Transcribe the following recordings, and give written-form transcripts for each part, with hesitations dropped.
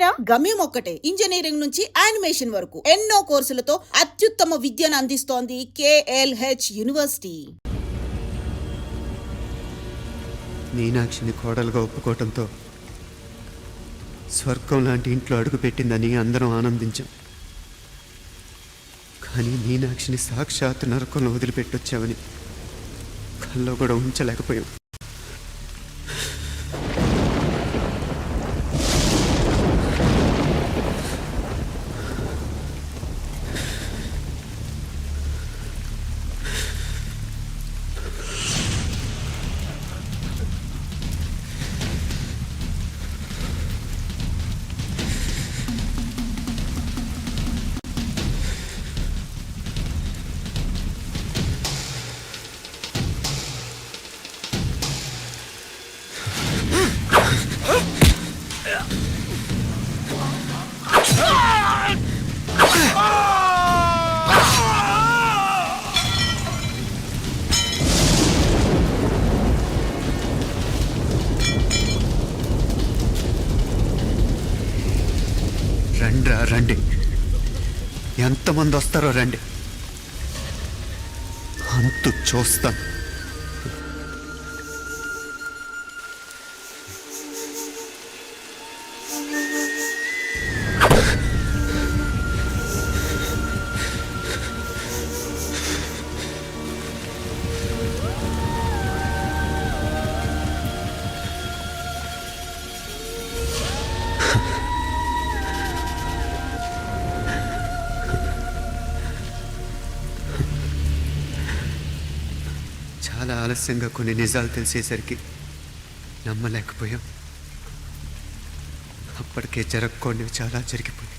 పేరా? గమ్యం ఒక్కటే, ఇంజనీరింగ్ నుంచి యానిమేషన్ వరకు ఎన్నో కోర్సులతో అత్యుత్తమ విద్యను అందిస్తోంది KLH యూనివర్సిటీ. మీనాక్షిని కోడలుగా ఒప్పుకోవటంతో స్వర్గం లాంటి ఇంట్లో అడుగుపెట్టిందని అందరం ఆనందించాం. కానీ మీనాక్షిని సాక్షాత్ నరకంలో వదిలిపెట్టొచ్చామని కల్లో కూడా ఉంచలేకపోయాం. రండి, ఎంతమంది వస్తారో రండి, అంతు చూస్తాం. చాలా ఆలస్యంగా కొన్ని నిజాలు తెలిసేసరికి నమ్మలేకపోయాం. అప్పటికే జరగకూడనివి చాలా జరిగిపోయాయి.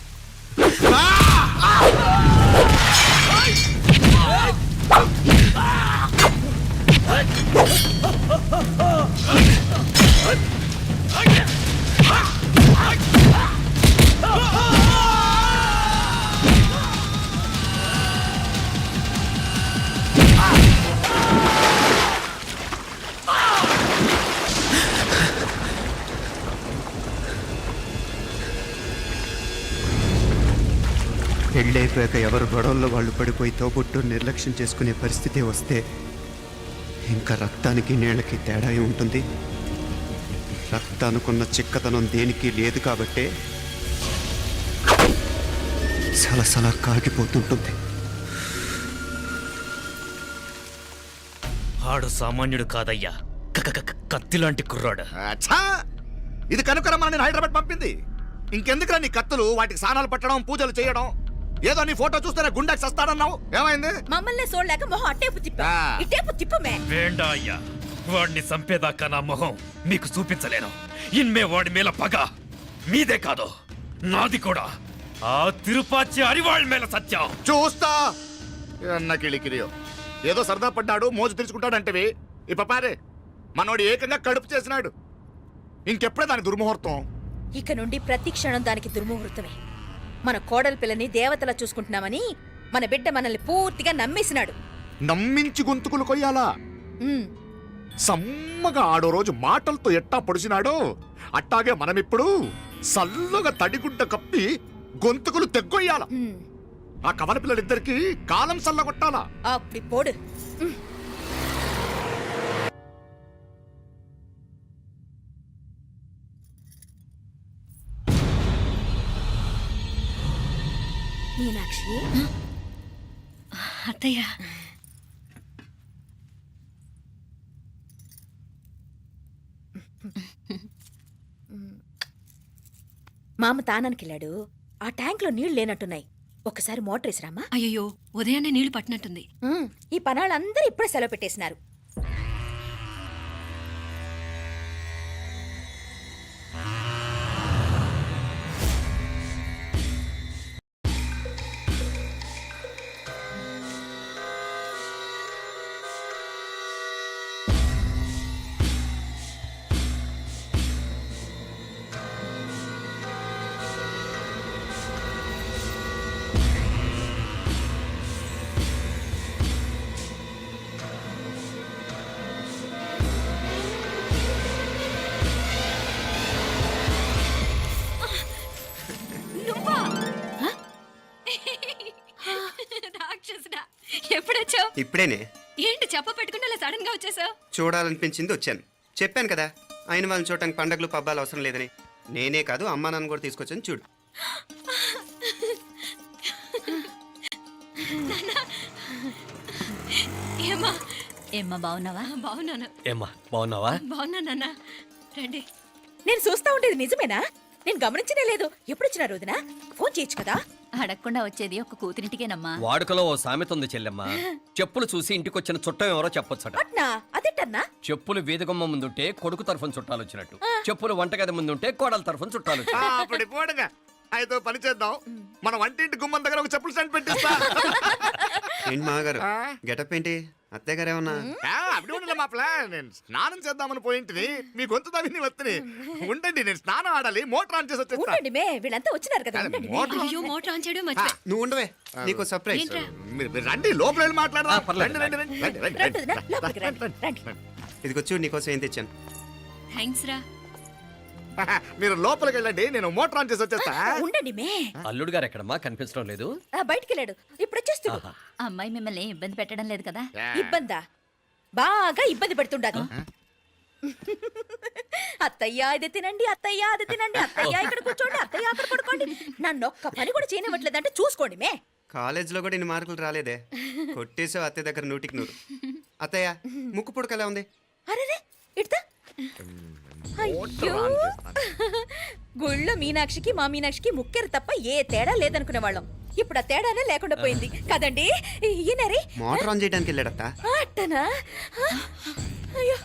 పెళ్ళైపోయాక ఎవరు గొడవల్లో వాళ్ళు పడిపోయి తోబుట్టు నిర్లక్ష్యం చేసుకునే పరిస్థితి వస్తే ఇంకా రక్తానికి నీళ్ళకి తేడా ఉంటుంది. రక్తానుకున్న చిక్కదనం దేనికి లేదు కాబట్టే సలసలా కాగిపోతుంటుంది. ఆడు సామాన్యుడు కాదయ్యా, కత్తిలాంటి కుర్రాడు. ఇది కనుకరమ్మని నేను హైదరాబాద్ పంపింది. ఇంకెందుకురా నీ కత్తులు, వాటికి స్నానాలు పట్టడం, పూజలు చేయడం? ఏదో నీ ఫోటో చూస్తేనే గుండెకి సస్తాడన్నావు, ఏమైంది? మమ్మల్ని చూడలేక మొహం అట్టేపు తిప్పమే. వేండా అయ్యా, వాడిని చంపేదాకా నా మొహం మీకు చూపించలేను. ఇన్మే వాడి మేల పగ మీదే కాదు, నాది కూడా. ఆ తిరుపాచి అరివాళ్ళ మేల సత్యం చూస్తా. అన్న కిళికిరియో ఏదో సరదా పడ్డాడు, మోజు తెరుచుకుంటాడంటవి. ఈ పపారే మనోడు ఏకంగా కడుపు చేసినాడు. ఇంకెప్పుడే దాని దుర్ముహూర్తం? ఇక నుండి ప్రతి క్షణం దానికి దుర్ముహూర్తమే. మన కోడలి పిల్లని దేవతలా చూసుకుంటున్నామని మన బిడ్డ మనల్ని పూర్తిగా నమ్మేసినాడు. నమ్మించి గొంతుకులు కొయ్యాలా? సమ్మగా ఆడో రోజు మాటలతో ఎట్టా పొడిచినాడో అట్టాగే మనమిప్పుడు సల్లగా తడిగుడ్డ కప్పి గొంతుకులు తెగ్గొయ్యాల. ఆ కవల పిల్లలిద్దరికి కాలం సల్లగొట్టాలా. అప్పుడు పోడు. మీనాక్షి, అత్తయ్య, మామ తానానికెళ్ళాడు. ఆ ట్యాంక్ లో నీళ్లు లేనట్టున్నాయి. ఒకసారి మోటార్ వేసిరామా? అయ్యో, ఉదయాన్నే నీళ్లు పట్టినట్టుంది. ఈ పనాళ్ళందరూ ఇప్పుడే సెలవు పెట్టేసినారు. ఇప్పుడేనే ఏంటి చెప్ప పెట్టుకుంటే అలా సడన్ గా వచ్చేసావు? చూడాలనిపించింది వచ్చాను. చెప్పాను కదా అయిన వాళ్ళని చూడటానికి పండగలు పబ్బాలు అవసరం లేదని. నేనే కాదు అమ్మా నాన్న కూడా తీసుకొచ్చాను చూడు. ఏమ్మా? ఏమ్మా బాగున్నావా? బాగున్నాను. ఏమ్మా బాగున్నావా? బాగున్నా నాన్న. రండి. నేను చూస్తా ఉండేది నిజమేనా? నేను గమనించనే లేదు. ఎప్పుడొచ్చినా రోజున ఫోన్ చేయొచ్చు కదా. అడగకుండా వచ్చేది ఒక కూతురింటికేనమ్మా. వాడుకలో ఓ సామెత ఉంది చెల్లెమ్మ. చెప్పులు చూసి ఇంటికొచ్చిన చుట్టం ఎవరో చెప్పొచ్చట. అట్నా? అదేటన్నా? చెప్పులు వీధగుమ్మ ముందుంటే కొడుకు తరఫున చుట్టాలు వచ్చినట్టు, చెప్పులు వంటగది ముందుంటే కోడల తరఫున చుట్టాలు వచ్చినట్టు. అప్పుడు పోడుగా అయితే పని చేద్దాం. మన వంటింటి గుమ్మం దగ్గర ఒక చెప్పులు స్టాండ్ పెట్టిస్తా. ఏంటి మామగారు గెటప్ ఏంటి? అత్తయ్య గారు ఏమన్నా? అప్పుడు ఉండలే మా ప్లాన్. నేను స్నానం చేద్దామని పోయింటిని, మీ గొంతు తవ్వి వస్తుంది. ఉండండి, నేను స్నానం ఆడాలి, మోటార్ ఆన్ చేసి వచ్చేస్తా. ఉండండి మే, వీళ్ళంతా వచ్చినారు కదా. ఉండండి మే. మోటార్ అయ్యో మోటార్ ఆన్ చేయడం మర్చిపోయా. నువ్వు ఉండవే, నీకు సర్ప్రైజ్. ఏంట్రా? మీరు రండి, లోపల వెళ్ళి మాట్లాడదాం. పర్లేదు. రండి, రండి, రండి, రండి, రండి, రండి వదినా, రండి. లోపలికి రండి, రండి. ఇదిగో చూడు నీకోసం ఏం తెచ్చాను. థ్యాంక్స్ రా. మీరు లోపలికి వెళ్ళండి, నేను మోటార్ ఆన్ చేసి వచ్చేస్తా. ఉండండి మే. అల్లుడు గారు ఎక్కడమ్మా కనిపించడం లేదు? బయటికి వెళ్ళాడు, ఇప్పుడు వచ్చేస్తాడు. ఆహా. అమ్మాయి మిమ్మల్ని ఇబ్బంది పెట్టడం లేదు కదా? ఇబ్బందా? బాగా ఇబ్బంది పెడుతుండదు. అత్తయ్య ఇది తినండి, అత్తయ్య అది తినండి, అత్తయ్య ఇక్కడ కూర్చోండి, అత్తయ్య అక్కడ పడుకోండి. నన్ను ఒక్క పని కూడా చేయనివ్వట్లేదంటే చూసుకోండి మే. కాలేజీలో కూడా ఇన్ని మార్కులు రాలేదే. కొట్టేసావు అత్తయ్య దగ్గర 100కి 100. అత్తయ్య ముక్కు పుడక ఎలా ఉంది? అరే ఇడతా. అయ్యో, గుళ్ళో మీనాక్షికి మా మీనాక్షికి ముక్కెరు తప్ప ఏ తేడా లేదనుకునే వాళ్ళం. ఇప్పుడు ఆ తేడానే లేకుండా పోయింది కదండి. ఈయనరి మోటార్ ఆన్ చేయడానికి వెళ్ళాడత్త. అట్టనా? అయ్యో,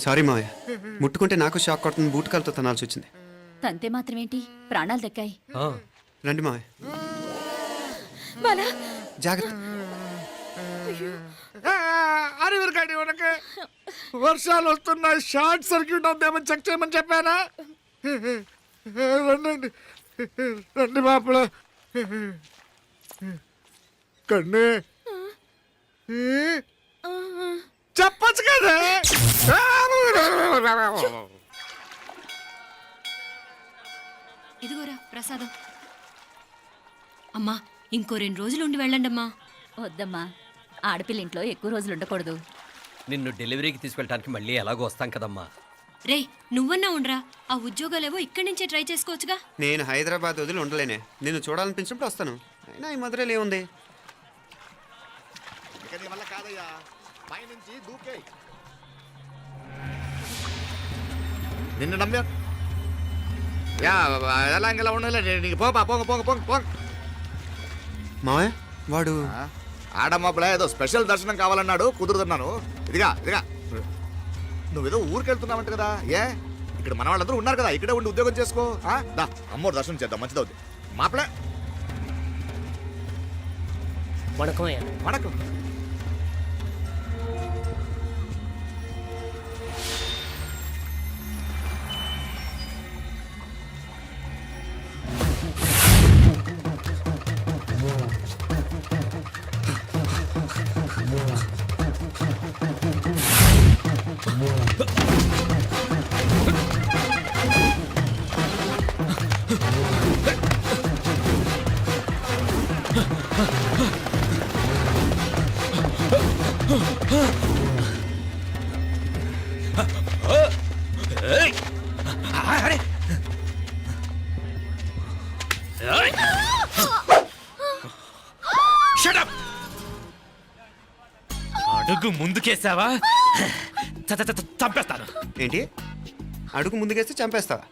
సారీ మావయ్య, ముట్టుకుంటే నాకు షాక్ కొడుతుంది. బూటకాలతో తనాల్సి వచ్చింది. తంతే మాత్రమేంటి, ప్రాణాలు దక్కాయి. ఆ, రండి మావయ్య, బాలా, జాగ్రత్త. అరవిరకండి మనకి వర్షాలు వస్తున్నాయి, షార్ట్ సర్క్యూట్ అవుతామని చెక్ చేయమని చెప్పానా? రండి రండి మాపల కన్ను చెప్పచ్చు కదా. ఇదిగోరా ప్రసాదం. అమ్మా ఇంకో 2 రోజులు ఉండి వెళ్ళండి అమ్మా. వద్దమ్మా, ఆడపిల్ల ఇంట్లో ఎక్కువ రోజులు ఉండకూడదు. నిన్ను డెలివరీకి తీసుకెళ్ళడానికి మళ్ళీ ఎలాగో వస్తాం కదమ్మా. రేయ్ నువ్వన్నా ఉండరా, ఆ ఉద్యోగాలేవో ఇక్కడి నుంచే ట్రై చేసుకోవచ్చుగా. నేను హైదరాబాద్ వదిలి ఉండలేనే. నిన్ను చూడాలనిపించినప్పుడు వస్తాను. అయినా ఈ మధురలో ఏముంది? ఇక నీ వల్ల కాదయ్యా, పైనుంచి దూకే. నిన్ను నమ్మా యా, ఎలా ఇంకెలా ఉండాలి. నీకు పోపా, పోంగ పోంగ పోంగ పోంగ. మావయ్య వాడు ఆడమ్మప్పుడే ఏదో స్పెషల్ దర్శనం కావాలన్నాడు, కుదురుతున్నాను. ఇదిగా ఇదిగా నువ్వేదో ఊరికెళ్తున్నావంట కదా. ఏ ఇక్కడ మన వాళ్ళందరూ ఉన్నారు కదా, ఇక్కడే ఉండి ఉద్యోగం చేసుకో. దా అమ్మోరు దర్శనం చేద్దాం, మంచిదవుద్ది. మాపలే వణకం. ఏయ్! అరే! ఏయ్! Shut up! అడుగు ముందుకేసావా చంపేస్తాను. ఏంటి? అడుగు ముందుకేస్తే చంపేస్తావా?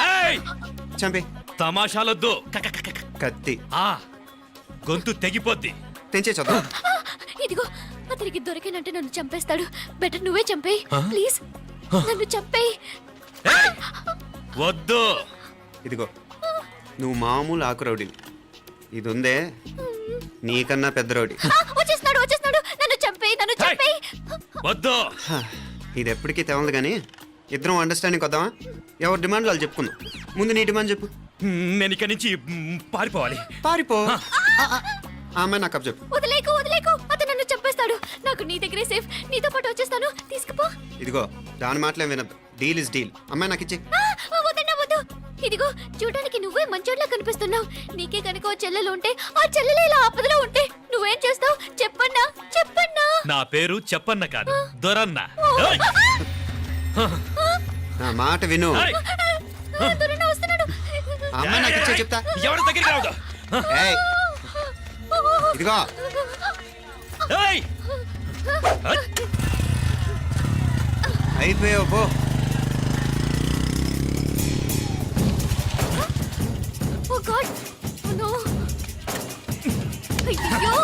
ఏయ్! చంపి. తమాషాలొద్దు. కత్తి ఆ గొంతు తెగిపోద్ది. తెంచే చూద్దాం. ఇదిగో అతనికి దొరికినంటే నన్ను చంపేస్తాడు. బెటర్ నువ్వే చంపేయి ప్లీజ్, నన్ను చంపేయి. ఏయ్! వద్దు. ఇదిగో నువ్వు మామూలు ఆకు రౌడీవి. ఇది ఉందే నీకన్నా పెద్ద రౌడీ. వచ్చేస్తున్నాడు, నన్ను చంపేయి, నన్ను ఏయ్! చంపేయి. వద్దు. హ, ఇది ఎప్పటికీ తెవలదు కానీ ఇద్దరం అండర్స్టాండింగ్ వద్దామా? ఎవరి డిమాండ్లు వాళ్ళు చెప్పుకుందాం. ముందు నీ డిమాండ్ చెప్పు. నేను ఇక్కడి నుంచి పారిపోవాలి. పారిపో. ఆ అమ్మాయి నాకు చెప్పు. వదిలేకు వదిలేకు, అతను నన్ను చంపేస్తాడు. నాకు నీ దగ్గరే సేఫ్. నీతో పాటు వచ్చేస్తాను, తీసుకుపో. ఇదిగో దాని మాటలేం వినద్దు. Deal is deal. అమ్మాయి నాకు ఇచ్చే. వద్దన్నా వద్దు. ఇదిగో చూడడానికి నువ్వే మంచోట్లా కనిపిస్తున్నావు. నీకే కనుక ఓ చెల్లెలు ఉంటే, ఆ చెల్లెలు ఇలా ఆపదలో ఉంటే నువ్వేం చేస్తావు చెప్పన్నా? చెప్పన్నా. నా పేరు చెప్పన్న కాదు, దొరన్న. ఏయ్! నా మాట విను. ఏయ్! దొరన్న వస్తున్నాడు. ఆ అమ్మాయి నాకు ఇచ్చే చెప్తా. ఎవరి దగ్గరికి రావద్దు. ఏయ్, ఇదిగో ఏయ్! అయిపోయావు పో. ఓ గాడ్, ఓ నో. అయ్యో.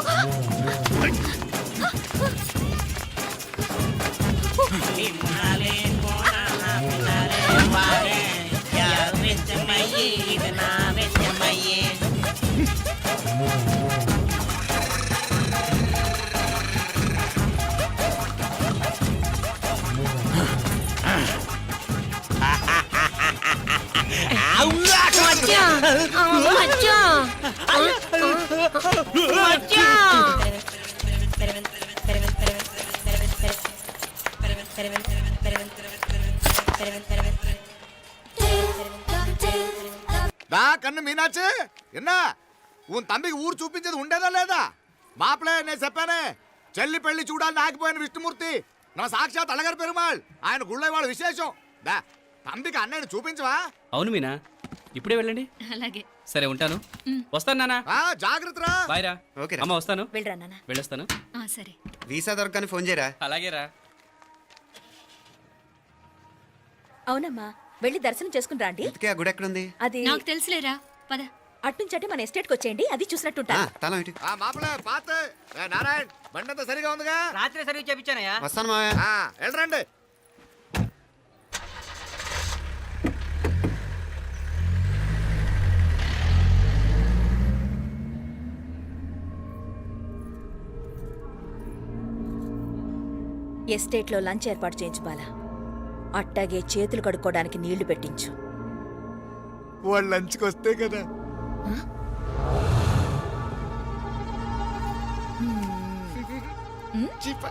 దా కన్ను మీనాచి ఎన్నా ఉన్ తండ్రికి ఊరు చూపించేది ఉండేదా లేదా? మాపలే నేను చెప్పానే, చెల్లి పెళ్లి చూడాలని ఆగిపోయిన విష్ణుమూర్తి నా సాక్షాత్ అలగారి పెరుమాళ్. ఆయన గుళ్ళో వాళ్ళ విశేషం. దా తండ్రికి అన్నయ్యని చూపించవా? అవును మీనా, ఇప్పుడే వెళ్ళండి. అలాగే. సరే ఉంటాను. వస్తాను నాన్న. జాగ్రత్తరా. బాయ్ రా. ఓకే అమ్మ వస్తాను. వెళ్ళరా నాన్న. వెళ్ళొస్తాను. సరే. వీసా దొరకని ఫోన్ చేయరా. అలాగే రా. అవునమ్మా, వెళ్ళి దర్శనం చేసుకుని రండి. ఇంతకీ ఆ గుడి ఎక్కడుంది? అది నాకు తెలుసులేరా, పద. అట్నుంచి మన ఎస్టేట్ కి వచ్చేయండి, అది చూసినట్టుంటా. తల ఇటు. మాపలే పాత నారాయణ్ బండంతా సరిగా ఉందిగా? రాత్రి సర్వీస్ చేయించానయ్యా. వస్తాను మావయ్య. వెళ్ళరండి. ఎస్టేట్ లో లంచ్ ఏర్పాటు చేయించు బాలా. అట్టాగే చేతులు కడుక్కోవడానికి నీళ్లు పెట్టించు. వాళ్ళు లంచ్కి వస్తే కదా. చీప.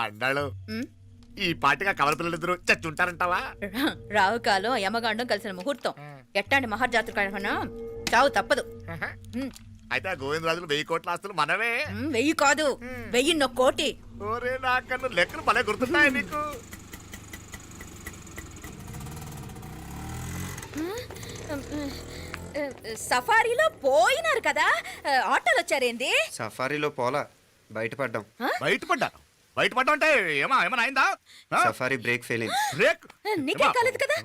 అన్నాడు ఈ పాటిగా కవల పిల్లలిద్దరు చచ్చుంటారంటావా? రావు కాలం యమగాండం కలిసిన ముహూర్తం. ఎట్టాంటి మహర్జాతృ చావు తప్పదు. అయితే గోవిందరాజులు 1000 కోట్ల ఆస్తులు మనమే. 1000 కాదు, 1001 కోటి. ఓరే నాకన్ను లెక్కలు భలే గుర్తున్నాయి నీకు. సఫారీలో పోయినారు కదా, ఆటోలు వచ్చారేంది? సఫారీలో పోలా, బయటపడ్డాం. బయటపడ్డాను. బయటపడ్డా అంటే ఏమైనా అయిందా సఫారీ బ్రేక్ ఫెయిల్ అయింది. బ్రేక్ నీకే కాలేదు కదా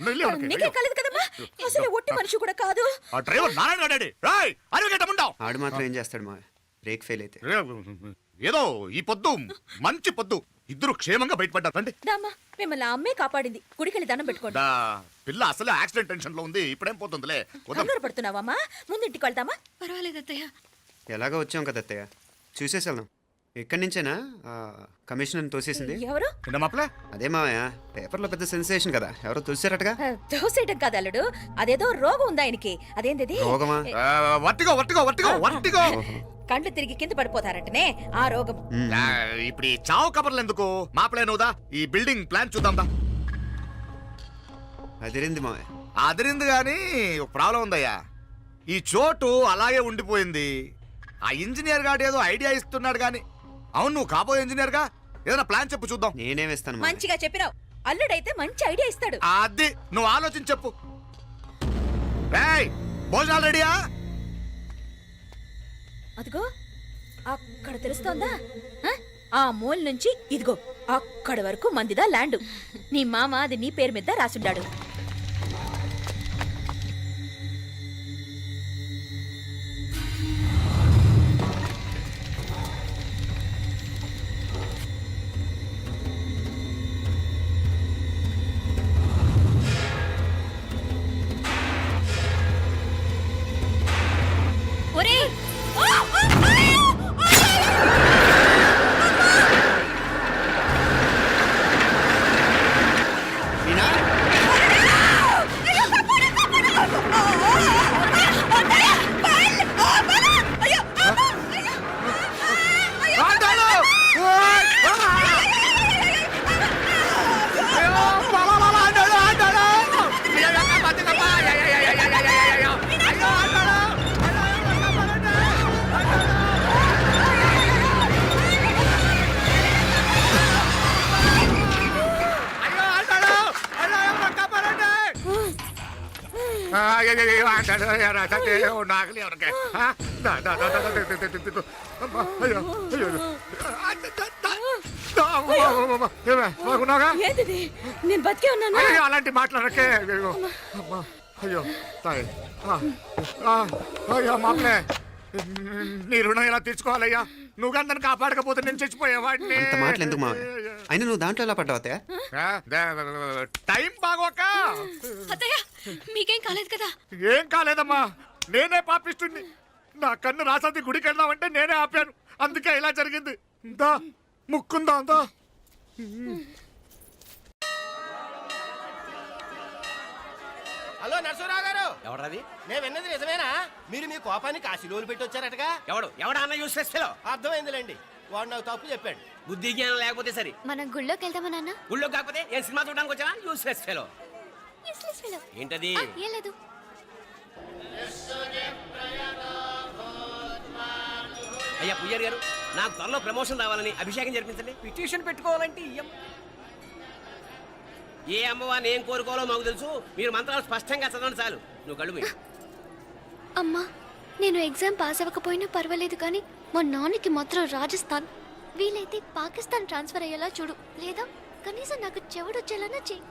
నీకే కాలేదు కదమ్మా అసలు ఒట్టి మనిషి కూడా కాదు ఆ డ్రైవర్ నారాయణ గాడి రాయ్ అరగటముంటావు ఆడు మాత్రం ఏం చేస్తాడు మావయ్య, బ్రేక్ ఫెయిల్ అయితే. ఏదో ఈ పొద్దు మంచి పొద్దు ఇద్దరు క్షేమంగా బయటపడ్డారు రండి. దామా మిమ్మల్ని ఆ అమ్మే కాపాడింది గుడికెళ్ళి దండం పెట్టుకోండి దా, పిల్ల అసలే యాక్సిడెంట్ టెన్షన్ లో ఉంది, ఇప్పుడేం పోతుందిలే. వద్దాం. కంగారు పడుతున్నావమ్మా ముందు ఇంటికి వెళ్దామా పర్వాలేదు అత్తయ్య. ఎలాగో వచ్చాం కదా అత్తయ్య, చూసేసి వెళ్దాం. ఎక్కడి నుంచేనా కమిషనర్ తోసేసింది? ఎవరు నిన్న మాపలే అదే మావయ్య, పేపర్లో పెద్ద సెన్సేషన్ కదా, ఎవరో తోసారటగా. దోసేయటం కాదు అల్లుడు అదేదో రోగం ఉందా ఆయనకి అదేంటిది రోగమా? వర్టిగో వర్టిగో వర్టిగో వర్టిగో కండ్లు తిరిగి కింద పడిపోతారంటనే ఆ రోగం ఇప్పుడు ఈ చావు కబర్లు ఎందుకు మాపలే నువ్వుదా ఈ బిల్డింగ్ ప్లాన్ చూద్దాందా. అదిరింది మావయ్య. అదిరింది గాని ఒక ప్రాబ్లం ఉందయ్యా, ఈ చోటు అలాగే ఉండిపోయింది. ఆ ఇంజనీర్ గాడు ఏదో ఐడియా ఇస్తున్నాడు గాని, అవును నువ్వు కాబోయే ఇంజనీర్ గా ఏదైనా ప్లాన్ చెప్పు చూద్దాం. నేనే వేస్తాను మావయ్య. మంచిగా చెప్పినావు అల్లుడైతే మంచి ఐడియా ఇస్తాడు అది నువ్వు ఆలోచించి చెప్పు. భోజనాలు రెడీయా? అదిగో అక్కడ తెలుస్తోందా ఆ మూల నుంచి ఇదిగో అక్కడ వరకు మందిదా ల్యాండ్ నీ మామ అది నీ పేరు మీద రాసుండాడు ఒరేయ్ మీనా? ఆండాడు! ఓయ్! అయ్యో, బాబా, బాబా, ఆండాడు, ఆండాడు! అయ్యో, అక్క, బతికప్పా! అయ్యో, అయ్యో, ఆండాడు! అయ్యో, కాపాడండి! అయ్యో, ఆండాడు! అయ్యో, కాపాడండి! అయ్యో, ఆండాడు, అయ్యో, నాగలి ఎవరికి? అయ్యో అయ్యో బాగున్నాగా? ఏంటిది నేను బతికే ఉన్నాను అయ్యో అలాంటి మాట్లాడకే. అయ్యో అమ్మా, అయ్యో తాయి అయ్యో మామలే, నీ రుణం ఎలా తీర్చుకోవాలయ్యా? నువ్వు అందరిని కాపాడకపోతే నేను చచ్చిపోయేవాడిని. అంత మాటలు ఎందుకు మావయ్య? అయినా నువ్వు దాంట్లో ఎలా పడ్డావు అత్తయ్య? టైం బాగోక. అత్తయ్య మీకేం కాలేదు కదా? ఏం కాలేదమ్మా, నేనే పాపిస్తుంది. నా కన్ను రాసాది గుడికి వెళ్దామంటే నేనే ఆపాను, అందుకే ఇలా జరిగింది. దా ముక్కుందా దా. హలో నరసరావు గారు, ఎవడది? నేను విన్నది నిజమేనా? మీరు మీ కోపాన్ని కాశీలోలు పెట్టి వచ్చారటగా? ఎవడా అన్న యూస్లెస్ ఫెలో? అర్థమైందిలేండి, వాడు నాకు తప్పు చెప్పాడు. బుద్ధి జ్ఞానం లేకపోతే సరే. మనం గుళ్ళోకి వెళ్దామా నాన్న? ఊళ్ళో కాకపోతే ఏం సినిమా చూడడానికి వచ్చావా? Useless fellow. Useless fellow. ఏంటది? ఏం లేదు. అయ్యా పుయ్యర్ గారు, నాకు త్వరలో ప్రమోషన్ రావాలని అభిషేకం జరిపించండి. పిటిషన్ పెట్టుకోవాలంటే ఏ అమ్మవారిని ఏం కోరుకోవాలో మాకు తెలుసు, మీరు మంత్రాలు స్పష్టంగా చదవండి చాలు. నువ్వు కళ్ళు మూయి. అమ్మా, నేను ఎగ్జామ్ పాస్ అవ్వకపోయినా పర్వాలేదు కానీ మా నాన్నకి మాత్రం రాజస్థాన్ వీలైతే పాకిస్తాన్ ట్రాన్స్ఫర్ అయ్యేలా చూడు, లేదా కనీసం నాకు చెవుడొచ్చేలానా చెయ్యి.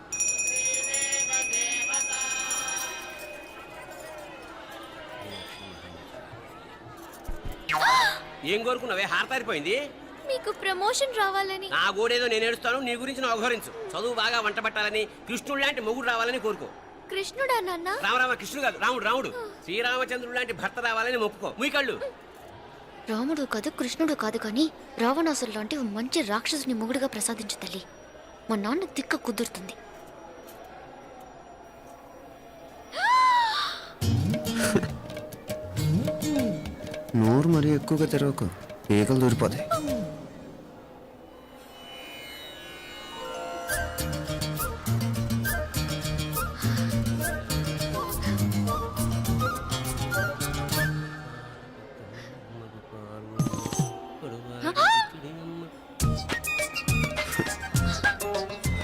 ఏం కోరుకున్నావే? హారతారిపోయింది. మీకు ప్రమోషన్ రావాలని. నా గోడేదో నేను ఏడుస్తాను, నీ గురించి నువ్వు అఘోరించు. చదువు బాగా వంట పట్టాలని, కృష్ణుడు లాంటి మొగుడు రావాలని కోరుకో. కృష్ణుడా నాన్న? రామరామ కృష్ణుడు కాదు, రాముడు రాముడు. శ్రీరామచంద్రుడు లాంటి భర్త రావాలని మొక్కుకో. ముయ్యి కళ్ళు. రాముడు కాదు కృష్ణుడు కాదు కానీ రావణాసురు లాంటి ఓ మంచి రాక్షసుని మొగుడుగా ప్రసాదించు తల్లి. మా నాన్న తిక్క కుదురుతుంది. నోరు మరీ ఎక్కువగా తెరవకు, ఈగలు దూరిపోతాయి.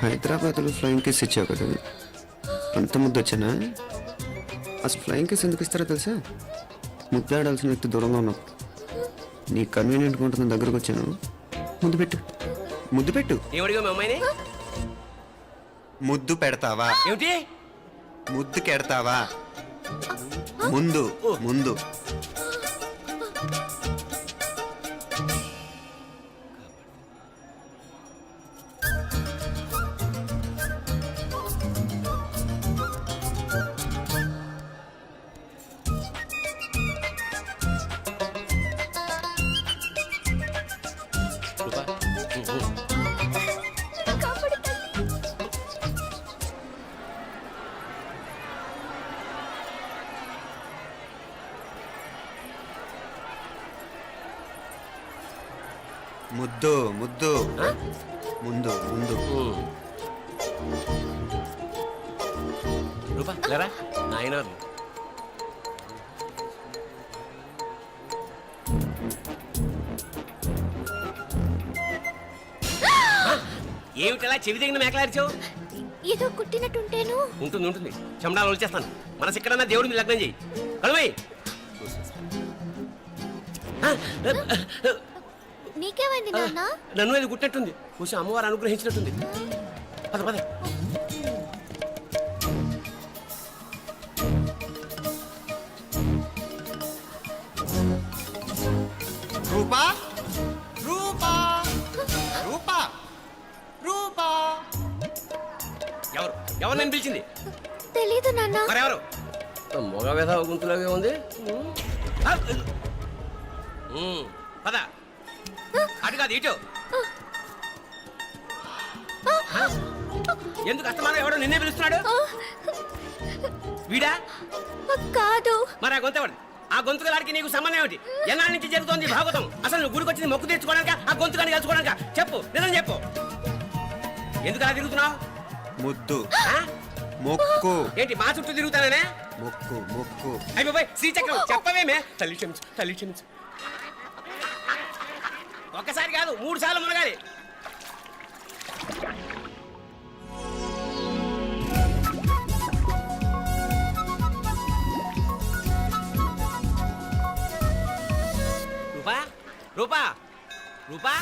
హైదరాబాద్లో ఫ్లయింగ్ కిస్ ఇచ్చావు కదా, అంత ముద్దు వచ్చానా? అసలు ఫ్లయింగ్ కిస్ ఎందుకు ఇస్తారో తెలుసా? ముద్దాడాల్సిన వ్యక్తి దూరంగా ఉన్నావు. నీ కన్వీనియంట్గా ఉంటుంది దగ్గరకు వచ్చాను, ముందు పెట్టు. ముద్దు పెట్టు. ఏమడిగా మీ అమ్మాయిని? ముద్దు పెడతావా? ఏమిటి? ముద్దు కెడతావా? ముందు ముందు. ముద్దు ముద్దు. ముందు ముందు. రూపా లేరా నాయనారు. ఏమిటలా చెవి దగ్గర మేకలారిచావు? ఏదో కుట్టినట్టుంటేను. ఉంటుంది ఉంటుంది, చెమడాలు వచ్చేస్తాను. మనసు ఎక్కడన్నా దేవుడి మీద లగ్నం చేయి. కలువై. నీకేమైంది నాన్న? నన్ను అది గుట్టినట్టుంది, కొంచెం అమ్మవారు అనుగ్రహించినట్టుంది. పద పద. రూపా రూపా రూపా రూపా. ఎవరు ఎవరు నన్ను పిలిచింది? తెలీదు నాన్న. మరెవరు? మొగ వేధ గుంతులాగే ఉంది. పద. అటు కాదు ఇటు. ఎందుకు అస్తమానం ఎవడో నిన్నే పిలుస్తున్నాడు? వీడా? కాదు. మరి ఆ గొంతు ఎవడు? ఆ గొంతుకలాడికి నీకు సంబంధం ఏమిటి? ఎన్నాళ్ళ నుంచి జరుగుతోంది భాగవతం? అసలు నువ్వు గుడికి వచ్చింది మొక్కు తీర్చుకోవడానిక, ఆ గొంతుకాన్ని కలుసుకోవడానిక? చెప్పు, నిజం చెప్పు. ఎందుకు అలా తిరుగుతున్నావు? ముద్దు మొక్కు. ఏంటి మా చుట్టూ తిరుగుతానే? మొక్కు మొక్కు. అయిపోయి శ్రీచక్రం చెప్పవేమే? తల్లి క్షమించు, తల్లి క్షమించు. ఒక్కసారి కాదు 3 సార్లు మునగాలి. రూపా రూపా రూపా.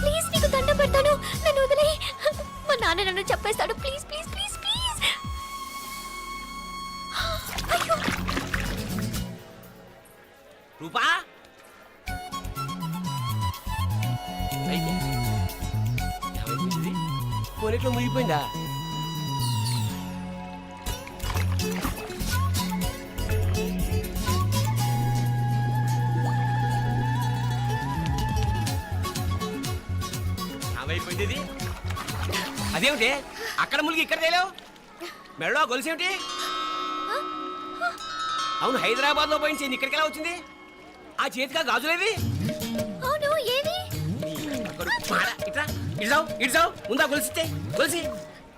ప్లీజ్ నీకు దండం పెడతాను, నన్ను వదిలే. మా నాన్న నన్ను చెప్పేస్తాడు. Please please please please. అయ్యో. రూపా. పోలీట్లో మునిగిపోయిందా? ఏమైపోయింది? అదేమిటి అక్కడ మునిగి ఇక్కడ తేలేవు? మెడలో గొలుసు ఏమిటి? అవును, హైదరాబాద్ లో పోయించింది, ఇక్కడికి ఎలా వచ్చింది? ఆ చేతిగా గాజులేవి? అవును, ఏవి? ఇట్రా ఇడ్సావు ముందా గొలిసితే గొలిసి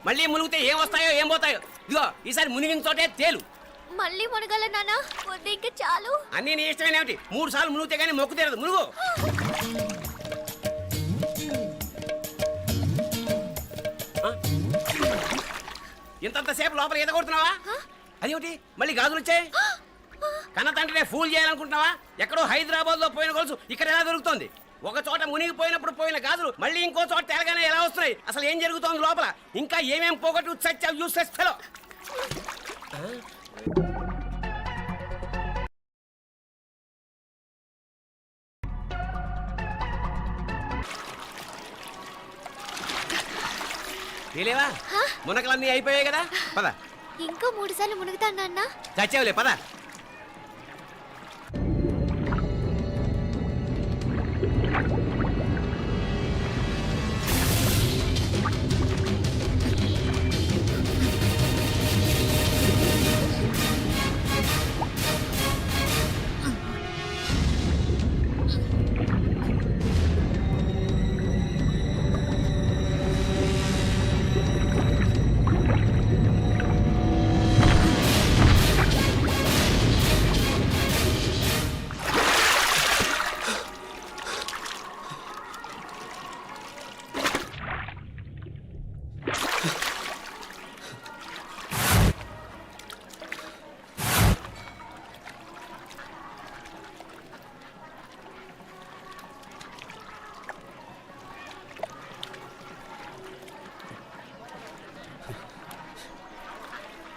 మళ్ళీ మునిగితే ఏం వస్తాయో ఏం పోతాయో. ఇదిగో ఈసారి మునిగిన చోటే తేలు. మళ్ళీ మునగల నాన్న, వద్దు ఇంకా చాలు. అన్నీ నీ ఇష్టమైన ఏమిటి? 3 సార్లు మునిగితే కానీ మొక్కు తీరదు. మునుగు. ఇంతంతసేపు లోపల ఈత కొడుతున్నావా? అదేమిటి మళ్ళీ గాజులు వచ్చాయి? కన్న తండ్రినే ఫూల్ చేయాలనుకుంటున్నావా? ఎక్కడో హైదరాబాద్ లో పోయిన గొలుసు ఇక్కడ ఎలా దొరుకుతుంది? ఒక చోట మునిగిపోయినప్పుడు పోయిన గాజులు మళ్ళీ ఇంకో చోట తేలగానే ఎలా వస్తున్నాయి? అసలు ఏం జరుగుతోంది లోపల? ఇంకా ఏమేం పోగొట్టు చచ్చావు యూస్లెస్ ఫెలో. తెలియవా? మునకలన్నీ అయిపోయాయి కదా, పద. ఇంకో 3 సార్లు మునుగుతాను నాన్న. చచ్చావులే, పద.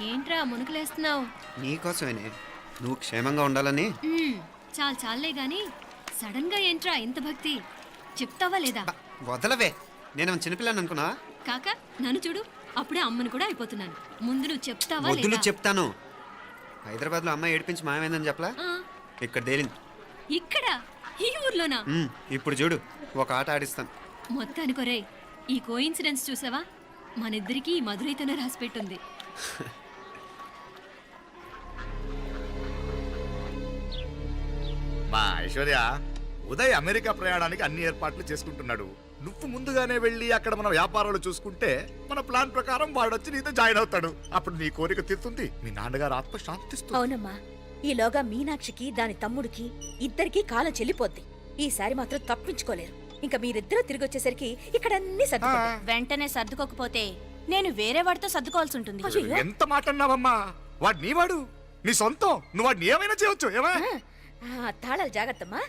ఏంట్రా మునుకులేస్తున్నావు? నీకోసమేనే, నువ్వు క్షేమంగా ఉండాలని. చాలే గాని సడన్ గా ఏంట్రా ఇంత భక్తి? చెప్తావా లేదా? వదలవే, నేను చిన్నపిల్లని అనుకున్నా. కాక నన్ను చూడు, అప్పుడే అమ్మని కూడా అయిపోతున్నాను. ముందు నువ్వు చెప్తావా వద్దులు లేదా? చెప్తాను. హైదరాబాద్ లో అమ్మాయి ఏడిపించి మాయమైందని చెప్పలా, ఆ, ఇక్కడ తేలింది. ఇక్కడ ఈ ఊర్లోనా? ఇప్పుడు చూడు, ఒక ఆట ఆడిస్తాను. మొత్తానికి రేయ్, ఈ కోయిన్సిడెన్స్ చూసావా? మనిద్దరికి మధురైతోనే రాసిపెట్టుంది. మా ఐశ్వర్య, ఉదయ్ అమెరికా ప్రయాణానికి అన్ని ఏర్పాట్లు చేసుకుంటున్నాడు. నువ్వు ముందుగానే వెళ్ళి అక్కడ మన వ్యాపారాలు చూసుకుంటే మన ప్లాన్ ప్రకారం వాడు వచ్చి నీతో జాయిన్ అవుతాడు. అప్పుడు నీ కోరిక తీరుతుంది, మీ నాన్నగారు ఆత్మ శాంతిస్తుంది. అవునమ్మా, ఈలోగా మీనాక్షికి దాని తమ్ముడికి ఇద్దరికి కాలం చెల్లిపోద్ది. ఈసారి మాత్రం తప్పించుకోలేరు. ఇంకా మీరిద్దరూ తిరిగి వచ్చేసరికి ఇక్కడ అన్ని సర్దుకుంటాయి. వెంటనే సర్దుకోకపోతే నేను వేరే వాడితో సర్దుకోవాల్సి ఉంటుంది. అయ్యో. ఎంత మాట అన్నావమ్మా, వాడు నీ వాడు, నీ సొంతం. నువ్వు వాడిని ఏమైనా చేయొచ్చు. ఏమా తాళాలు జాగ్రత్తమ్మా.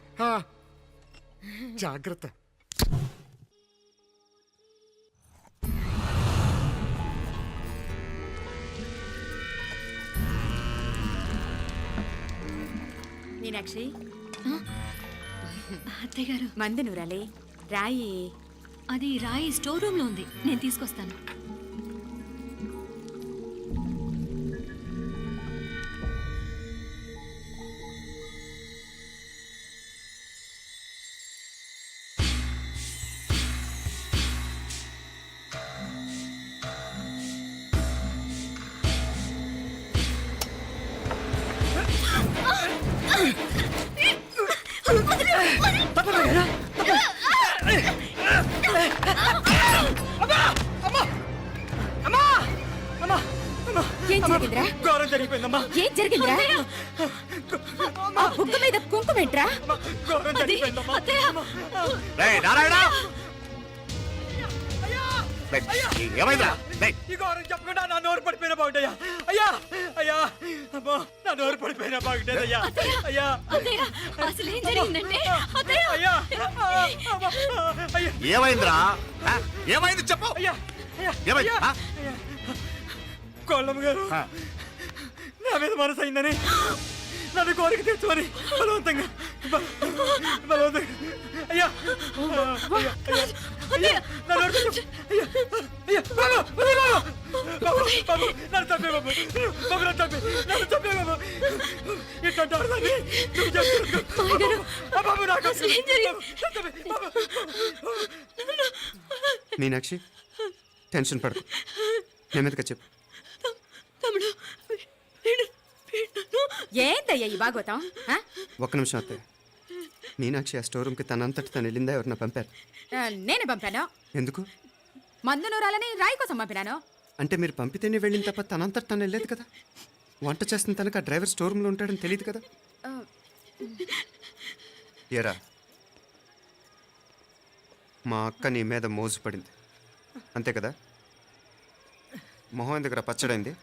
జాగ్రత్త. మీనాక్షి, అత్తయ్య గారు, మందు నూరాలి, రాయి. అది రాయి స్టోర్ రూమ్ లో ఉంది, నేను తీసుకొస్తాను. ఏం జరిగిందిరా? ఘోరం జరిగిపోయిందమ్మా. ఏం జరిగిందిరా? ఆ బుగ్గ మీద కుంకుమేంట్రా? ఘోరం అది, జరిగిపోయిందమ్మా. అత్తయ్య, రేయ్, నారాయణ! రేయ్, ఏమైందా? రేయ్, ఈ ఘోరం చెప్పకుండా నా నోరు పడిపోయినా బాగుంటాయా? అయ్యా అయ్యా, అమ్మో, నా నోరు పడిపోయినా బాగుంటేదయ్యా. అయ్యా అత్తయ్య, అసలు ఏం జరిగిందంటే అత్తయ్య, అయ్యా, అమ్మా, అయ్యా, ఏమైందిరా? ఏమైంది చెప్పు. అయ్యా, అయ్యా, ఏమైంది? అయ్యా. కోళ్ళమ్మ గారు నా మీద మనసు అయిందని నన్ను కోరిక తెచ్చుకొని బలవంతంగా అయ్యా, అయ్యా, నా నోరు తెచ్చు. అయ్యా, అయ్యా, బాబు, బాబు, బాబు, నన్ను చంపే బాబు, బాబు, నన్ను చంపే బాబు. ఇట్లాంటి ఆడదాన్ని నువ్వు చేసుకో. బాబు, నాకు మీనాక్షి, టెన్షన్ పడకు, నెమ్మదిగా చెప్పు. ఏందయ్యా ఈ భాగవతం? ఒక్క నిమిషం అత్తయ్య. మీనాక్షి ఆ స్టోర్ రూమ్కి తనంతటి తను వెళ్ళిందా, ఎవరన్నా పంపారు? నేనే పంపాను. ఎందుకు? మందు నూరాలని రాయి కోసం పంపినాను. అంటే మీరు పంపితేనే వెళ్ళింది తప్ప తనంతటి తను వెళ్ళలేదు కదా. వంట చేస్తున్న తనకు ఆ డ్రైవర్ స్టోర్ రూమ్లో ఉంటాడని తెలియదు కదా. ఏరా, మా అక్క నీ మీద మోజు పడింది అంతే కదా. మొహం దగ్గర పచ్చడైంది.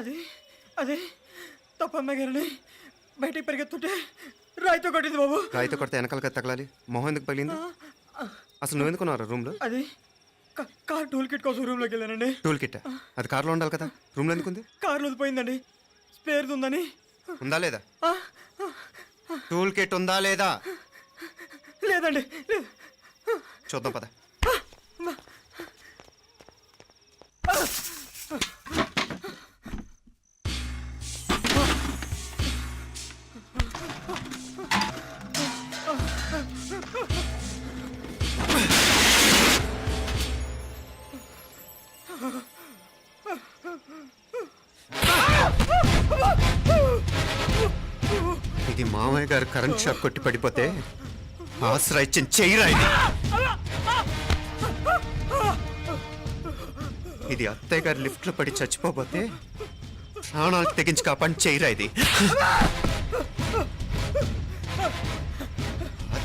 అది అదే తప్పమ్మ గారిని బయటికి పరిగెత్తుంటే రాయితో కొట్టింది బాబు. రాయితో కొడితే వెనకాలగా తగలాలి, మొహం ఎందుకు పగిలింది? అసలు నువ్వు ఎందుకున్నారా రూమ్లో? అది కార్ టూల్ కిట్ కోసం రూమ్లోకి వెళ్ళానండి. టూల్ కిట్ అది కార్లో ఉండాలి కదా, రూమ్లో ఎందుకుంది? కార్లో పోయిందండి, స్పేర్ ఉందని. ఉందా లేదా? టూల్ కిట్ ఉందా లేదా? లేదండి, లేదు. చూద్దాం పద. ఇది మామయ్య గారు కరెంట్ షాక్ కొట్టి పడిపోతే ఆసరా ఇచ్చిన చెయ్యిరా ఇది. ఇది అత్తయ్య గారు లిఫ్ట్ లో పడి చచ్చిపోతే ప్రాణాలకు తెగించి కాపాడి చెయ్యిరా ఇది.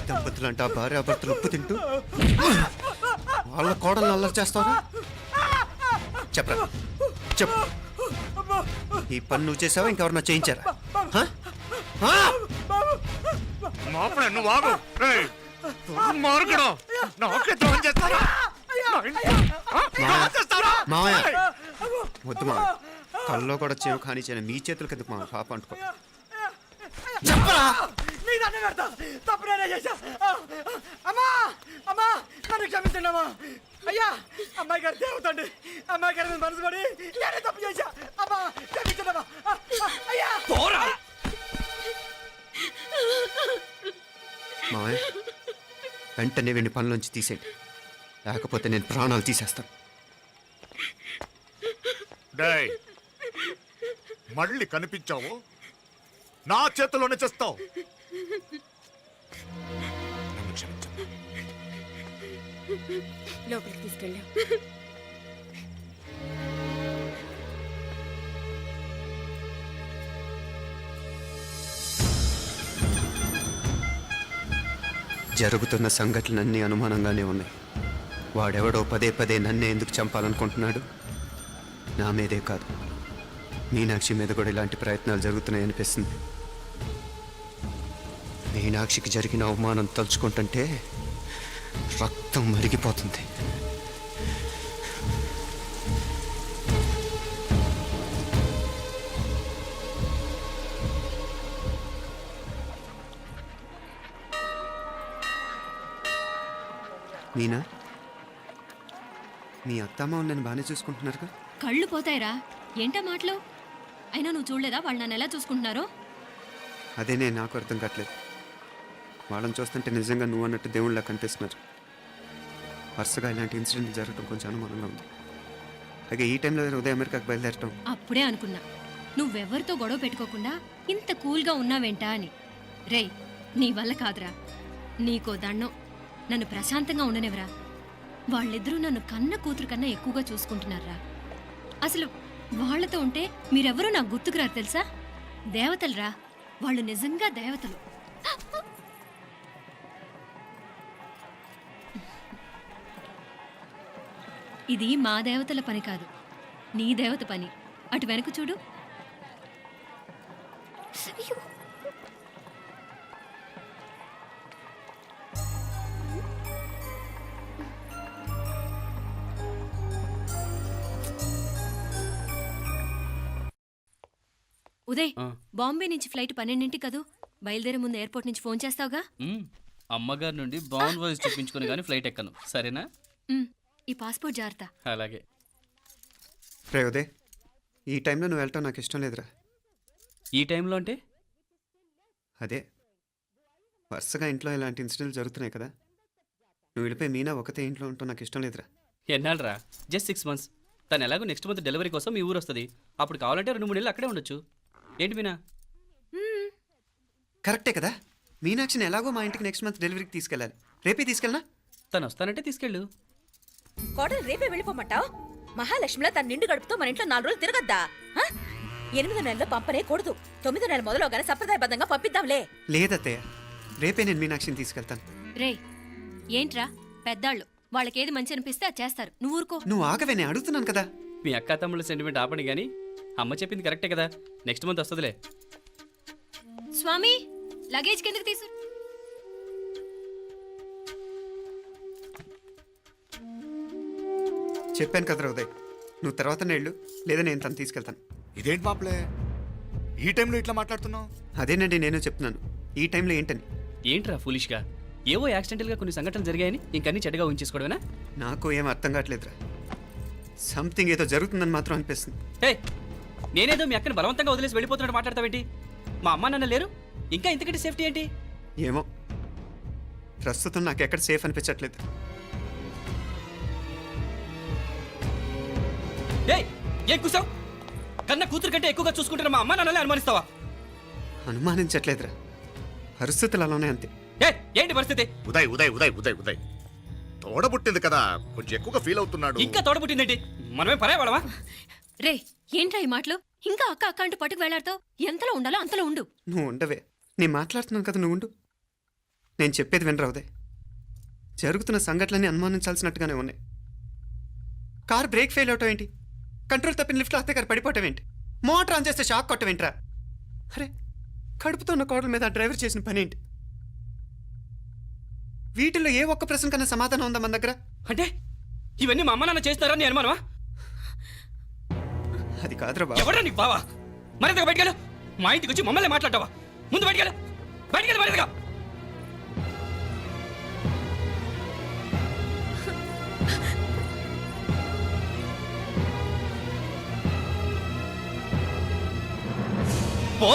దంపతులంట భార్యాభర్తలు ఉప్పు తింటూ వాళ్ళ కోడలు అల్లరి చేస్తారా? చెప్పరా, చెప్పు. ఈ పని నువ్వు చేసావా, ఇంకెవరన్నా చేయించారా? మాపడే నువ్వు ఆగు. రేయ్, మార్గడం నాకే ద్రోహం చేస్తారా? మావయ్య వద్దు మావయ్య, కల్లో కూడా చేవు కానిచ్చాను మీ చేతుల కింద మా పాప అంటుకో. నీ దండం పెడతా తప్పు నేనే చేశా అమ్మా అమ్మా నన్ను క్షమించండి అమ్మా అయ్యా అమ్మాయి గారు దేవుతండి అమ్మాయి గారి మీద మనసు పడి నేనే తప్పు చేశా అమ్మా క్షమించండి అమ్మా అయ్యా మావయ్య వెంటనే వీడిని పనిలోంచి తీసేయండి, లేకపోతే నేను ప్రాణాలు తీసేస్తాను. డేయ్, మళ్ళీ కనిపించావు నా చేతిలోనే చేస్తావు. నన్ను క్షమించమ్మా. లోపలికి తీసుకెళ్ళాం. జరుగుతున్న సంఘటనలన్నీ అనుమానంగానే ఉన్నాయి. వాడెవడో పదే పదే నన్నే ఎందుకు చంపాలనుకుంటున్నాడు? నా మీదే కాదు, మీనాక్షి మీద కూడా ఇలాంటి ప్రయత్నాలు జరుగుతున్నాయి అనిపిస్తుంది. మీనాక్షికి జరిగిన అవమానం తలుచుకుంటుంటే రక్తం మరిగిపోతుంది. మీనా, మీ అత్తమ్మ నన్ను బాగానే చూసుకుంటున్నారుగా? కళ్ళు పోతాయిరా, ఏంటా మాటలు? అయినా నువ్వు చూడలేదా వాళ్ళు నన్ను ఎలా చూసుకుంటున్నారో? అదేనే నాకు అర్థం కావట్లేదు. వాళ్ళని చూస్తుంటే నిజంగా నువ్వు అన్నట్టు దేవుళ్ళ కనిపిస్తున్నారు. వరుసగా ఇలాంటి ఇన్సిడెంట్ జరగడం కొంచెం అనుమానంగా ఉంది. అలాగే ఈ టైంలో ఉదయం అమెరికాకు బయలుదేరటం. అప్పుడే అనుకున్నా నువ్వెవరితో గొడవ పెట్టుకోకుండా ఇంత కూల్గా ఉన్నావేంటా అని. రేయ్, నీ వల్ల కాదురా, నీకో దండం, నన్ను ప్రశాంతంగా ఉండనివరా. వాళ్ళిద్దరూ నన్ను కన్న కూతురు కన్నా ఎక్కువగా చూసుకుంటున్నారా. అసలు వాళ్లతో ఉంటే మీరెవరూ నాకు గుర్తుకురారు తెలుసా? దేవతలురా, వాళ్ళు నిజంగా దేవతలు. ఇది మా దేవతల పని కాదు, నీ దేవత పని. అటు వెనక చూడు. అయ్యో ఉదయ్, బాంబే నుంచి ఫ్లైట్ 12ంటికి కదూ. బయలుదేరే ముందు ఎయిర్పోర్ట్ నుంచి ఫోన్ చేస్తావుగా? అమ్మగారి నుండి బాండ్ వాయిస్ చూపించుకుని కానీ ఫ్లైట్ ఎక్కను, సరేనా? ఈ పాస్పోర్ట్ జాగ్రత్త. అలాగే. రే ఉదయ్, ఈ టైంలో నువ్వు వెళ్ళటం నాకు ఇష్టం లేదురా. ఈ టైంలో అంటే? అదే, వరుసగా ఇంట్లో ఇలాంటి ఇన్సిడెంట్లు జరుగుతున్నాయి కదా. నువ్వు వెళ్ళిపోయి మీనా ఒకతే ఇంట్లో ఉంటావు నాకు ఇష్టం లేదురా. ఎన్నాళ్ళరా? Just 6 months. తను ఎలాగో నెక్స్ట్ మంత్ డెలివరీ కోసం మీ ఊరు వస్తుంది. అప్పుడు కావాలంటే 2-3 నెలలు అక్కడే ఉండొచ్చు. ఏంటి మీనా? కరెక్టే కదా. మీనాక్షిని ఎలాగో మా ఇంటికి నెక్స్ట్ మంత్ డెలివరీకి తీసుకెళ్ళాలి. రేపే తీసుకెళ్ళనా? తను వస్తానంటే తీసుకెళ్ళు. కోడలు రేపే వెళ్ళిపోమంటావు? మహాలక్ష్మిలా తన నిండు గడుపుతో మన ఇంట్లో 4 రోజులు తిరగద్దా? 8వ నెలలో పంపనే కూడదు. 9వ నెల మొదలుగానే సంప్రదాయబద్ధంగా పంపిద్దాంలే. లేదత్తయ్య, రేపే నేను మీనాక్షిని తీసుకెళ్తాను. రేయ్, ఏంట్రా పెద్దాళ్ళు, వాళ్ళకేది మంచి అనిపిస్తే అది చేస్తారు. నువ్వు ఊరుకో. నువ్వు ఆగవే, నేను అడుగుతున్నాను కదా. మీ అక్క తమ్ముళ్ళ సెంటిమెంట్ ఆపండి కానీ అమ్మ చెప్పింది కరెక్టే కదా. నెక్స్ట్ మంత్ వస్తుందిలే. స్వామి, లగేజ్ కిందకి తీసు. చెప్పాను కదరా ఉదయ్, నువ్వు తర్వాత నేళ్ళు లేదా నేను తను తీసుకెళ్తాను. ఇదేంటి మాప్లే, ఈ టైంలో ఇట్లా మాట్లాడుతున్నావు? అదేనండి నేను చెప్తున్నాను, ఈ టైంలో ఏంటని. ఏంట్రా ఫులిష్గా? ఏవో యాక్సిడెంటల్గా కొన్ని సంఘటనలు జరిగాయని ఇంకన్నీ చెడ్డగా ఊహించేసుకోవడమేనా? నాకు ఏం అర్థం కావట్లేదురా. సంథింగ్ ఏదో జరుగుతుందని మాత్రం అనిపిస్తుంది. హే, నేనేదో మీ అక్కని బలవంతంగా వదిలేసి వెళ్ళిపోతున్నట్టు మాట్లాడతావేంటి? మా అమ్మ నాన్న లేరు, ఇంకా ఇంతకంటే సేఫ్టీ ఏంటి? ఏమో, ప్రస్తుతం నాకు ఎక్కడ సేఫ్ అనిపించట్లేదు. ఏం కూసావు? కన్నా కూతురు కంటే ఎక్కువగా చూసుకుంటున్న మా అమ్మ నాన్నలే అనుమానిస్తావా? అనుమానించట్లేదురా, పరిస్థితులు అలానే అంతే. ఏంటి పరిస్థితి? ఉదయ్ ఉదయ్ ఉదయ్ ఉదయ్ ఉదయ్ తోడబుట్టింది కదా, కొంచెం ఎక్కువగా ఫీల్ అవుతున్నాడు. ఇంకా తోడబుట్టిందేంటి? మనమే పరాయవాడవా? రే, ఏంట్రా ఈ మాటలు? ఇంకా అక్క అక్క అంటూ పట్టుకు వెళ్లాడుతావు. ఎంతలో ఉండాలో అంతలో ఉండు. నువ్వు ఉండవే, నేను మాట్లాడుతున్నాను కదా, నువ్వు ఉండు. నేను చెప్పేది వినరా ఉదయ్, జరుగుతున్న సంఘటనలన్నీ అనుమానించాల్సినట్టుగానే ఉన్నాయి. కార్ బ్రేక్ ఫెయిల్ అవటం ఏంటి? కంట్రోల్ తప్పిన లిఫ్ట్లో అత్తే గారు పడిపోవటం ఏంటి? మోటార్ ఆన్ చేస్తే షాక్ కొట్టం ఏంట్రా? అరే, కడుపుతో ఉన్న కోడల మీద ఆ డ్రైవర్ చేసిన పని ఏంటి? వీటిల్లో ఏ ఒక్క ప్రశ్న కన్నా సమాధానం ఉందా మన దగ్గర? అంటే ఇవన్నీ మా అమ్మ నాన్న చేస్తారని అనుమానమా? అది కాదురా బాబు. ఎవరా నీకు బావా? మరింతగా బయటకెళ్ళు. మా ఇంటికి వచ్చి మమ్మల్ని మాట్లాడతావా? ముందు బయటకెళ్ళు, బయటకెళ్ళు మరింతగా. పో.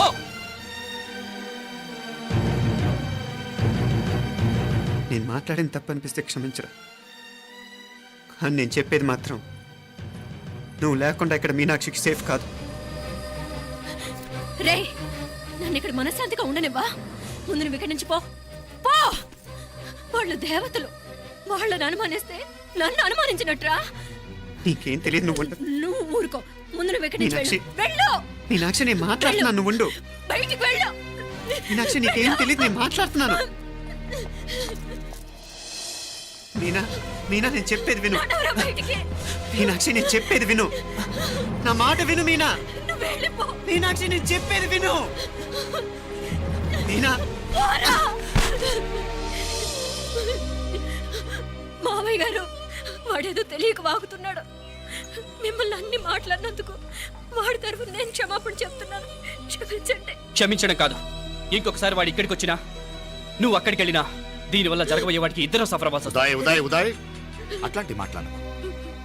నేను మాట్లాడిన తప్పు అనిపిస్తే క్షమించరా, కానీ నేను చెప్పేది మాత్రం నువ్వు లేకుండా ఇక్కడ మీనాక్షికి సేఫ్ కాదు. రే, నన్ను ఇక్కడ మనశ్శాంతిగా ఉండనివ్వా. ముందు నువ్వు ఇక్కడి నుంచి పో. పో. వాళ్ళు దేవతలు. వాళ్ళని అనుమానిస్తే నన్ను అనుమానించినట్రా. నీకేం తెలియదు, నువ్వు ఉండు. నువ్వు ఊరుకో. ముందు నువ్వు ఇక్కడి నుంచి మీనాక్షి. వెళ్ళు. మీనాక్షి, నేను మాట్లాడుతున్నాను, నువ్వు ఉండు. బయటికి వెళ్ళు. మీనాక్షి, నీకేం తెలియదు, నేను మాట్లాడుతున్నాను. మీనా, మీనా, నేను చెప్పేది విను. నడవరా బయటికి. మీనాక్షి, నేను చెప్పేది విను. నా మాట విను మీనా. నువ్వు వెళ్ళిపో. మీనాక్షి, నేను చెప్పేది విను. మీనా, పోరా. మావయ్య గారు, వాడేదో తెలియక వాగుతున్నాడు. మిమ్మల్ని అన్ని మాట్లాడినందుకు వాడి తరఫున నేను క్షమాపణ చెప్తున్నాను. క్షమించండి. క్షమించడం కాదు, ఇంకొకసారి వాడు ఇక్కడికి వచ్చినా నువ్వు అక్కడికి వెళ్ళినా దీనివల్ల జరగబోయే వాడికి ఇద్దరు సఫర్ అవ్వాల్సి వస్తుంది. ఉదయ్ ఉదయ్ ఉదయ్ అట్లాంటి మాట్లాడకు.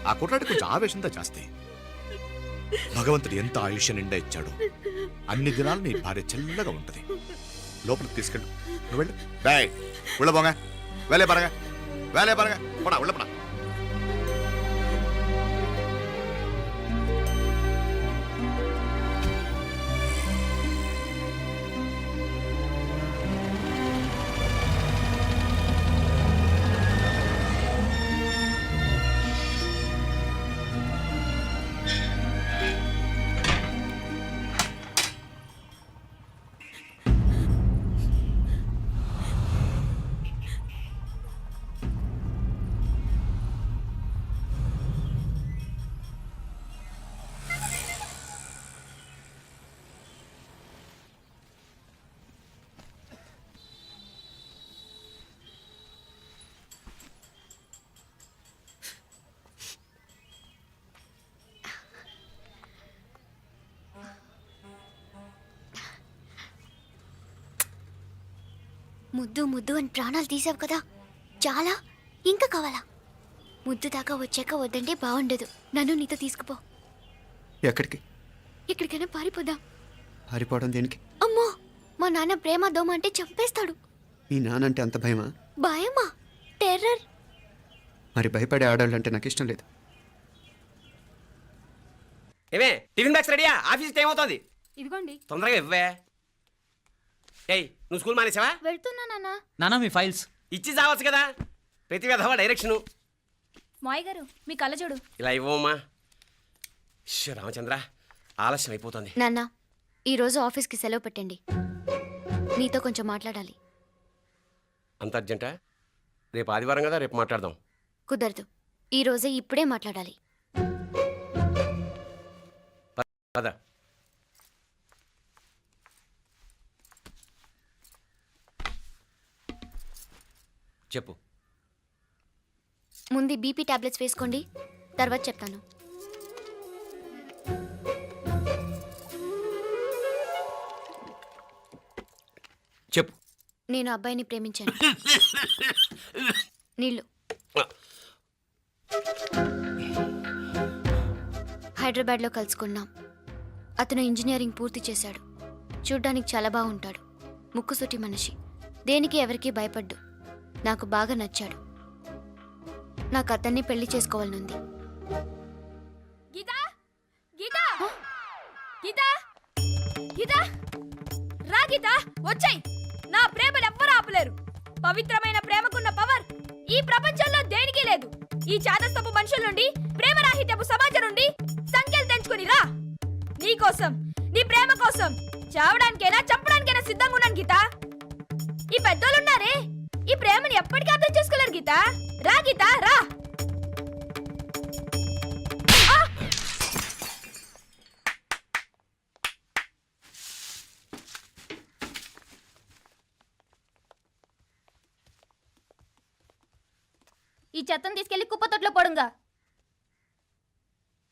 ఆ కుట్రాడి కొంచెం ఆవేశంతో జాస్తి. భగవంతుడు ఎంత ఆయుష్య నిండా ఇచ్చాడు. అన్ని దినాలు నీ భార్య చల్లగా ఉంటది. లోపలికి తీసుకెళ్ళు. నువ్వు వెళ్ళు. డేయ్, ఉள்ள పోంగ. వేలే పరగ, వేలే పరగ. పోడా, ఉள்ள పోడా. ముద్దు ముద్దు అని ప్రాణాలు తీసావు కదా, చాలా. ఇంకా కావాలా? ముద్దు దాకా వచ్చాక వద్దంటే బాగుండదు. నన్ను నీతో తీసుకుపో. ఎక్కడికి? ఎక్కడికైనా పారిపోదాం. పారిపోవడం దేనికి? అమ్మో, మా నాన్న ప్రేమ దోమ అంటే చంపేస్తాడు. మీ నానంటే అంత భయమా? భయమా? టెర్రర్. మరి భయపడే ఆడవాళ్ళు అంటే నాకు ఇష్టం లేదు. ఏమే, టిఫిన్ బ్యాగ్స్ రెడీయా? ఆఫీస్ టైం అవుతుంది. ఇదిగోండి. తొందరగా ఇవ్వే. ఏయ్, నువ్వు స్కూల్ మానేసావా? వెళ్తున్నా నాన్న. నానా మీ ఫైల్స్ ఇచ్చి చావచ్చు కదా. ప్రతి విధవా డైరెక్షను. మాయ్ గారు, మీ కళ్ళజోడు. ఇలా ఇవ్వమ్మా. రామచంద్ర, ఆలస్యం అయిపోతుంది. నాన్న, ఈరోజు ఆఫీస్కి సెలవు పెట్టండి. నీతో కొంచెం మాట్లాడాలి. అంత అర్జెంటా? రేపు ఆదివారం కదా, రేపు మాట్లాడదాం. కుదరదు, ఈరోజే ఇప్పుడే మాట్లాడాలి. పద. చెప్పు. ముందు బీపీ టాబ్లెట్స్ వేసుకోండి, తర్వాత చెప్తాను. చెప్పు. నేను అబ్బాయిని ప్రేమించాను. నీళ్ళు. హైదరాబాద్లో కలుసుకున్నాం. అతను ఇంజనీరింగ్ పూర్తి చేశాడు. చూడ్డానికి చాలా బాగుంటాడు. ముక్కుసూటి మనిషి. దేనికి ఎవరికీ భయపడ్డు. నాకు బాగా నచ్చాడు. నాకు అతన్ని పెళ్లి చేసుకోవాలనుంది. గీతా, గీతా, గీతా, గీతా, రా గీతా, వచ్చాయి. నా ప్రేమను ఎవ్వరూ ఆపలేరు. పవిత్రమైన ప్రేమకున్న పవర్ ఈ ప్రపంచంలో దేనికి లేదు. ఈ చాదస్తపు మనుషుల నుండి, ప్రేమరాహిత్యపు సమాజం నుండి సంఖ్యలు తెంచుకుని రా. నీ కోసం, నీ ప్రేమ కోసం చావడానికైనా చంపడానికైనా సిద్ధంగా ఉన్నాను గీతా. ఈ పెద్దోళ్ళున్నారే, ఈ ప్రేమని ఎప్పటికీ అర్థం చేసుకోలేరు గీతా. రా గీతా, రా. ఈ చెత్తను తీసుకెళ్లి కుప్ప తొట్లో పడుంగా.